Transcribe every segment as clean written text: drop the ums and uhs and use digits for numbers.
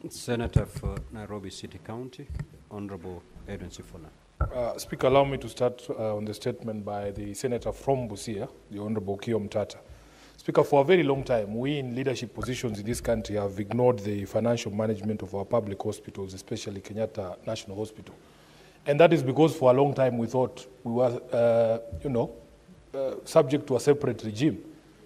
Senator for Nairobi City County, Honorable Edwin Sifuna. Speaker, allow me to start on the statement by the Senator from Busia, the Honorable Mtata. Speaker, for a very long time, we in leadership positions in this country have ignored the financial management of our public hospitals, especially Kenyatta National Hospital. And that is because for a long time we thought we were, subject to a separate regime.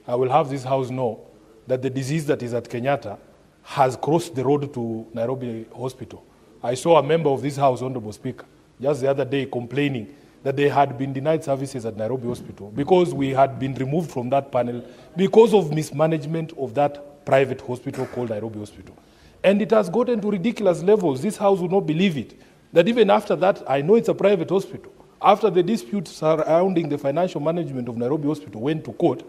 I will have this House know that the disease that is at Kenyatta has crossed the road to Nairobi Hospital. I saw a member of this House, Honorable Speaker, just the other day complaining that they had been denied services at Nairobi Hospital because we had been removed from that panel because of mismanagement of that private hospital called Nairobi Hospital. And it has gotten to ridiculous levels. This House will not believe it. That even after that, I know it's a private hospital, after the dispute surrounding the financial management of Nairobi Hospital went to court,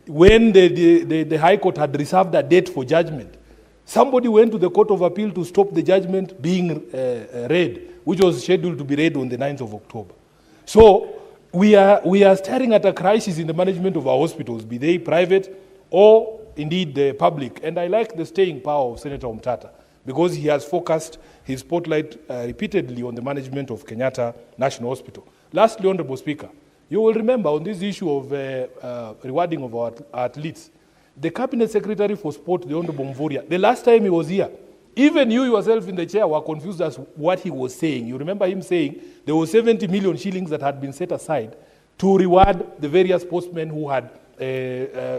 when the High Court had reserved a date for judgment, somebody went to the Court of Appeal to stop the judgment being read, which was scheduled to be read on the 9th of October. So we are staring at a crisis in the management of our hospitals, be they private or indeed the public. And I like the staying power of Senator Mtata, because he has focused his spotlight repeatedly on the management of Kenyatta National Hospital. Lastly, Honorable Speaker, you will remember on this issue of rewarding of our athletes, the Cabinet Secretary for Sport, the Honorable Mvurya, the last time he was here, even you yourself in the chair were confused as what he was saying. You remember him saying there were 70 million shillings that had been set aside to reward the various sportsmen who had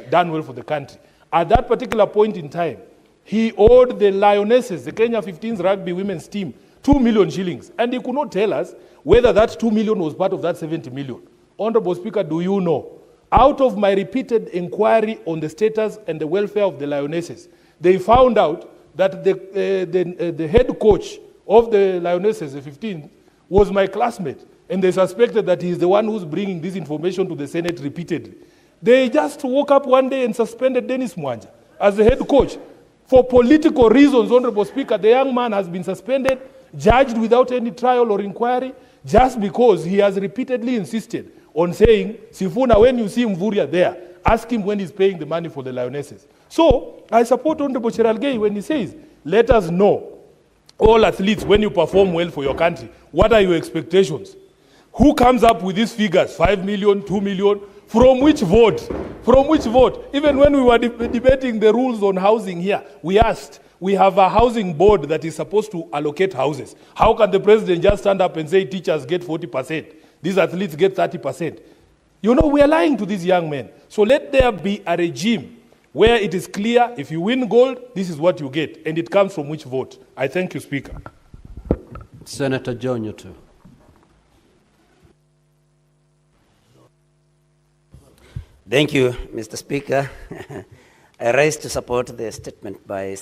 done well for the country. At that particular point in time, he owed the Lionesses, the Kenya 15s rugby women's team, 2 million shillings. And he could not tell us whether that 2 million was part of that 70 million. Honorable Speaker, do you know? Out of my repeated inquiry on the status and the welfare of the Lionesses, they found out that the head coach of the Lionesses, the 15th, was my classmate. And they suspected that he's the one who's bringing this information to the Senate repeatedly. They just woke up one day and suspended Dennis Mwanja as the head coach. For political reasons, Honorable Speaker, the young man has been suspended, judged without any trial or inquiry, just because he has repeatedly insisted on saying, Sifuna, when you see Mvurya there, ask him when he's paying the money for the Lionesses. So I support Honorable Cherargei when he says, let us know, all athletes, when you perform well for your country, what are your expectations? Who comes up with these figures, 5 million, 2 million? From which vote? From which vote? Even when we were debating the rules on housing here, we asked, we have a housing board that is supposed to allocate houses. How can the president just stand up and say teachers get 40%, these athletes get 30%? You know, we are lying to these young men. So let there be a regime where it is clear, if you win gold, this is what you get, and it comes from which vote. I thank you, Speaker. Senator John Ruto. Thank you, Mr. Speaker. I rise to support the statement by